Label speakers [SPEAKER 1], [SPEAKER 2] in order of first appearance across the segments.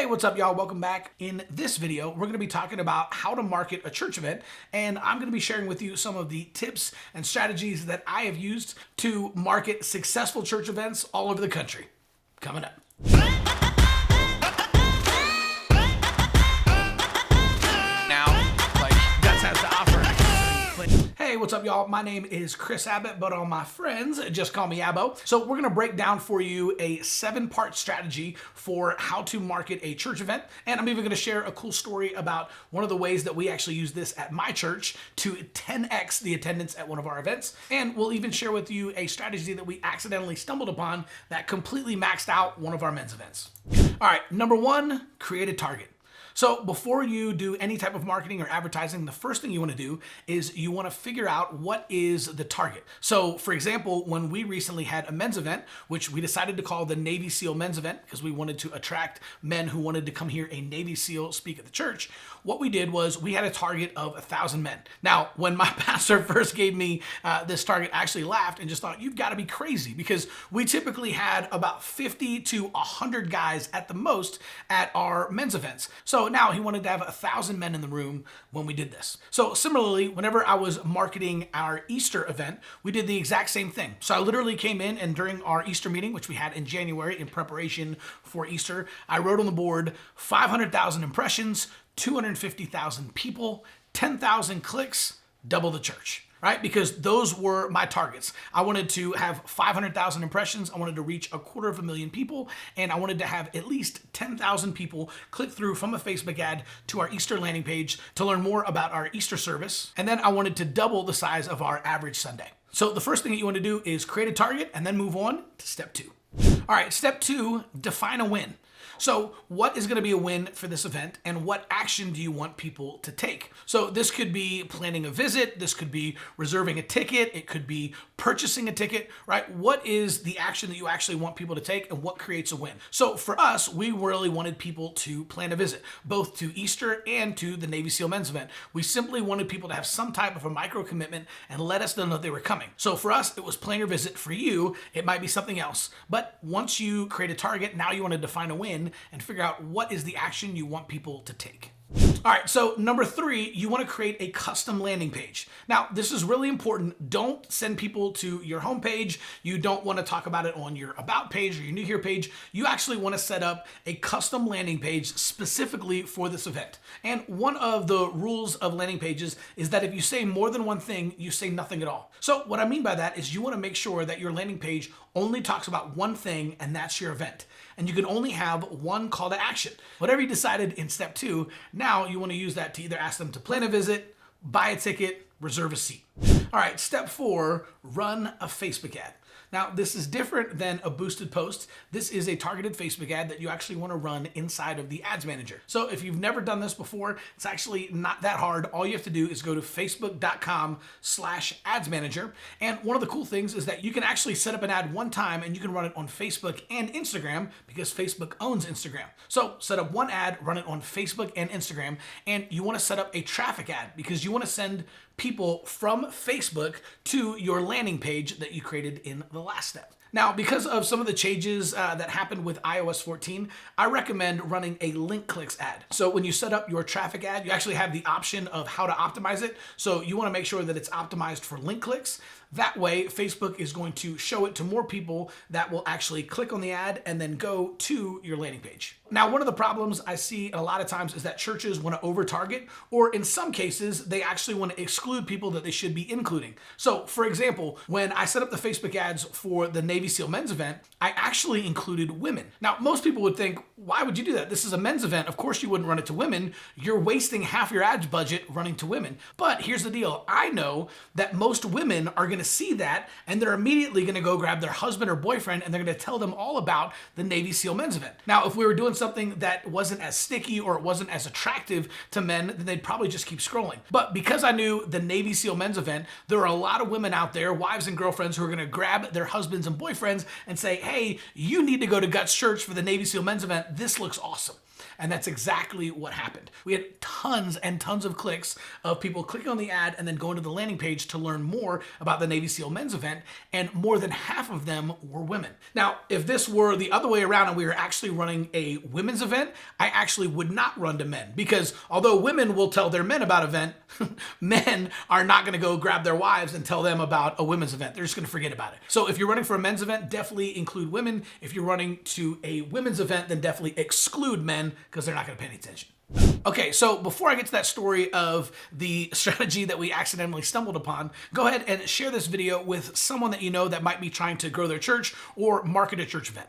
[SPEAKER 1] Hey, what's up, y'all? Welcome back. In this video, we're going to be talking about how to market a church event, and I'm going to be sharing with you some of the tips and strategies that I have used to market successful church events all over the country. Coming up. Hey, what's up, y'all? My name is Chris Abbott, but all my friends just call me Abbo. So we're gonna break down for you a 7-part strategy for how to market a church event. And I'm even gonna share a cool story about one of the ways that we actually use this at my church to 10x the attendance at one of our events. And we'll even share with you a strategy that we accidentally stumbled upon that completely maxed out one of our men's events. All right, number 1, create a target. So before you do any type of marketing or advertising, the first thing you want to do is you want to figure out what is the target. So for example, when we recently had a men's event, which we decided to call the Navy SEAL men's event because we wanted to attract men who wanted to come hear a Navy SEAL speak at the church, what we did was we had a target of 1,000 men. Now, when my pastor first gave me this target, I actually laughed and just thought, you've got to be crazy, because we typically had about 50 to 100 guys at the most at our men's events. So now he wanted to have 1,000 men in the room when we did this. So similarly, whenever I was marketing our Easter event, we did the exact same thing. So I literally came in, and during our Easter meeting, which we had in January in preparation for Easter, I wrote on the board 500,000 impressions, 250,000 people, 10,000 clicks, double the church. Right? Because those were my targets. I wanted to have 500,000 impressions. I wanted to reach 250,000 people, and I wanted to have at least 10,000 people click through from a Facebook ad to our Easter landing page to learn more about our Easter service. And then I wanted to double the size of our average Sunday. So the first thing that you want to do is create a target and then move on to step 2. All right, step 2, define a win. So what is going to be a win for this event, and what action do you want people to take? So this could be planning a visit, this could be reserving a ticket, it could be purchasing a ticket, right? What is the action that you actually want people to take, and what creates a win? So for us, we really wanted people to plan a visit, both to Easter and to the Navy SEAL men's event. We simply wanted people to have some type of a micro commitment and let us know that they were coming. So for us, it was plan your visit. For you, it might be something else. But once you create a target, now you want to define a win and figure out what is the action you want people to take. All right, so number 3, you want to create a custom landing page. Now, this is really important. Don't send people to your homepage. You don't want to talk about it on your About page or your New Here page. You actually want to set up a custom landing page specifically for this event. And one of the rules of landing pages is that if you say more than one thing, you say nothing at all. So what I mean by that is you want to make sure that your landing page only talks about one thing, and that's your event. And you can only have one call to action. Whatever you decided in step 2, now you want to use that to either ask them to plan a visit, buy a ticket, reserve a seat. All right, step 4, run a Facebook ad. Now, this is different than a boosted post. This is a targeted Facebook ad that you actually want to run inside of the Ads Manager. So if you've never done this before, it's actually not that hard. All you have to do is go to facebook.com/Ads Manager. And one of the cool things is that you can actually set up an ad one time, and you can run it on Facebook and Instagram because Facebook owns Instagram. So set up one ad, run it on Facebook and Instagram, and you want to set up a traffic ad because you want to send people from Facebook to your landing page that you created in the last step. Now, because of some of the changes that happened with iOS 14, I recommend running a link clicks ad. So when you set up your traffic ad, you actually have the option of how to optimize it. So you want to make sure that it's optimized for link clicks. That way, Facebook is going to show it to more people that will actually click on the ad and then go to your landing page. Now, one of the problems I see a lot of times is that churches want to over-target, or in some cases, they actually want to exclude people that they should be including. So, for example, when I set up the Facebook ads for the Navy SEAL men's event, I actually included women. Now, most people would think, why would you do that? This is a men's event. Of course, you wouldn't run it to women. You're wasting half your ads budget running to women. But here's the deal. I know that most women are going to see that, and they're immediately going to go grab their husband or boyfriend, and they're going to tell them all about the Navy SEAL men's event. Now, if we were doing something that wasn't as sticky or it wasn't as attractive to men, then they'd probably just keep scrolling. But because I knew the Navy SEAL men's event, there are a lot of women out there, wives and girlfriends, who are going to grab their husbands and boyfriends and say, hey, you need to go to Guts Church for the Navy SEAL men's event. This looks awesome. And that's exactly what happened. We had tons tons and tons of clicks of people clicking on the ad and then going to the landing page to learn more about the Navy SEAL men's event, and more than half of them were women. Now, if this were the other way around and we were actually running a women's event, I actually would not run to men, because although women will tell their men about event, men are not going to go grab their wives and tell them about a women's event. They're just going to forget about it. So if you're running for a men's event, definitely include women. If you're running to a women's event, then definitely exclude men, because they're not going to pay any attention. Okay, so before I get to that story of the strategy that we accidentally stumbled upon, go ahead and share this video with someone that you know that might be trying to grow their church or market a church event.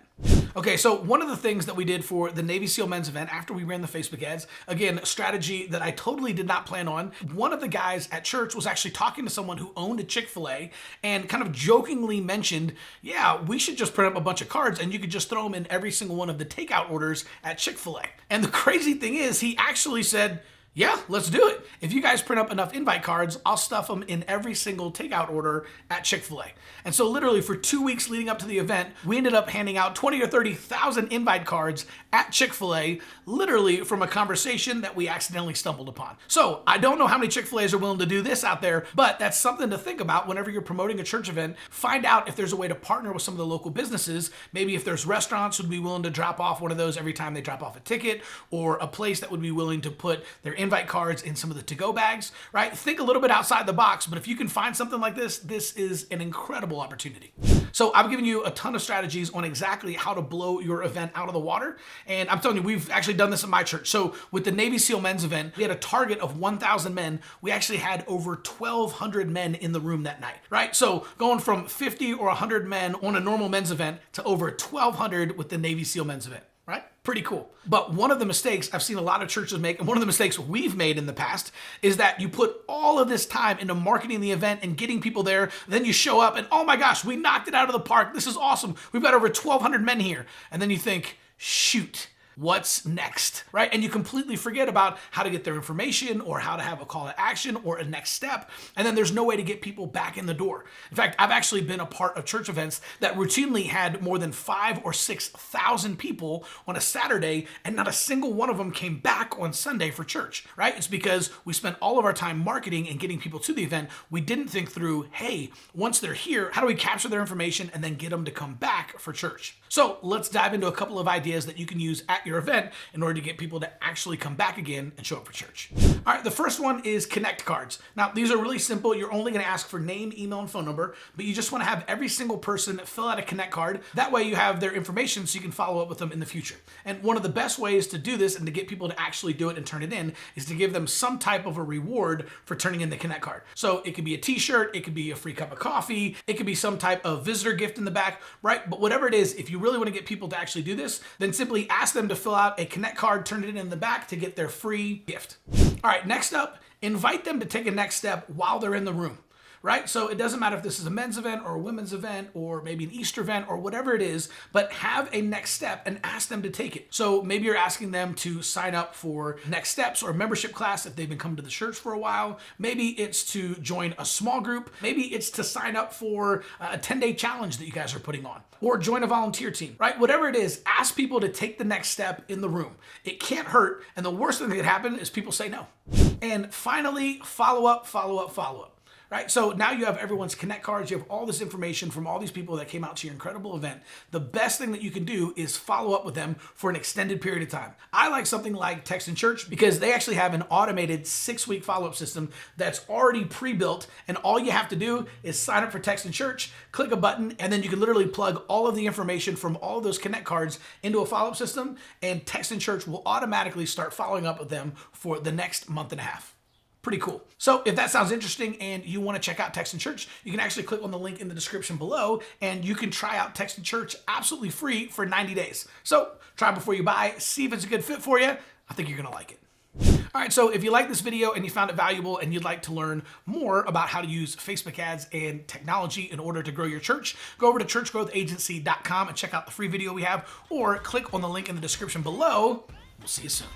[SPEAKER 1] Okay, so one of the things that we did for the Navy SEAL men's event after we ran the Facebook ads, again, a strategy that I totally did not plan on. One of the guys at church was actually talking to someone who owned a Chick-fil-A and kind of jokingly mentioned, yeah, we should just print up a bunch of cards and you could just throw them in every single one of the takeout orders at Chick-fil-A. And the crazy thing is, he actually said, yeah, let's do it. If you guys print up enough invite cards, I'll stuff them in every single takeout order at Chick-fil-A. And so literally for 2 weeks leading up to the event, we ended up handing out 20 or 30,000 invite cards at Chick-fil-A, literally from a conversation that we accidentally stumbled upon. So I don't know how many Chick-fil-A's are willing to do this out there, but that's something to think about whenever you're promoting a church event. Find out if there's a way to partner with some of the local businesses. Maybe if there's restaurants who would be willing to drop off one of those every time they drop off a ticket, or a place that would be willing to put their invite cards in some of the to-go bags, right? Think a little bit outside the box, but if you can find something like this, this is an incredible opportunity. So I've given you a ton of strategies on exactly how to blow your event out of the water. And I'm telling you, we've actually done this at my church. So with the Navy SEAL men's event, we had a target of 1,000 men. We actually had over 1,200 men in the room that night, right? So going from 50 or 100 men on a normal men's event to over 1,200 with the Navy SEAL men's event. Right? Pretty cool. But one of the mistakes I've seen a lot of churches make, and one of the mistakes we've made in the past, is that you put all of this time into marketing the event and getting people there. Then you show up and, oh my gosh, we knocked it out of the park. This is awesome. We've got over 1,200 men here. And then you think, shoot, what's next, right? And you completely forget about how to get their information or how to have a call to action or a next step. And then there's no way to get people back in the door. In fact, I've actually been a part of church events that routinely had more than 5,000 or 6,000 people on a Saturday, and not a single one of them came back on Sunday for church, right? It's because we spent all of our time marketing and getting people to the event. We didn't think through, hey, once they're here, how do we capture their information and then get them to come back for church? So let's dive into a couple of ideas that you can use at your event in order to get people to actually come back again and show up for church. All right, the first one is Connect cards. Now, these are really simple. You're only going to ask for name, email, and phone number, but you just want to have every single person fill out a Connect card. That way you have their information so you can follow up with them in the future. And one of the best ways to do this and to get people to actually do it and turn it in is to give them some type of a reward for turning in the Connect card. So it could be a t-shirt, it could be a free cup of coffee, it could be some type of visitor gift in the back, right? But whatever it is, if you really want to get people to actually do this, then simply ask them to fill out a Connect card, turn it in the back to get their free gift. All right, next up, invite them to take a next step while they're in the room. Right? So it doesn't matter if this is a men's event or a women's event or maybe an Easter event or whatever it is, but have a next step and ask them to take it. So maybe you're asking them to sign up for next steps or a membership class if they've been coming to the church for a while. Maybe it's to join a small group. Maybe it's to sign up for a 10-day challenge that you guys are putting on, or join a volunteer team, right? Whatever it is, ask people to take the next step in the room. It can't hurt. And the worst thing that could happen is people say no. And finally, follow up, follow up, follow up. Right? So now you have everyone's Connect cards. You have all this information from all these people that came out to your incredible event. The best thing that you can do is follow up with them for an extended period of time. I like something like Text in Church because they actually have an automated 6-week follow-up system that's already pre-built, and all you have to do is sign up for Text in Church, click a button, and then you can literally plug all of the information from all of those Connect cards into a follow-up system, and Text in Church will automatically start following up with them for the next month and a half. Pretty cool. So if that sounds interesting and you want to check out Text in Church, you can actually click on the link in the description below and you can try out Text in Church absolutely free for 90 days. So try before you buy, see if it's a good fit for you. I think you're going to like it. All right, so if you like this video and you found it valuable and you'd like to learn more about how to use Facebook ads and technology in order to grow your church, go over to churchgrowthagency.com and check out the free video we have, or click on the link in the description below. We'll see you soon.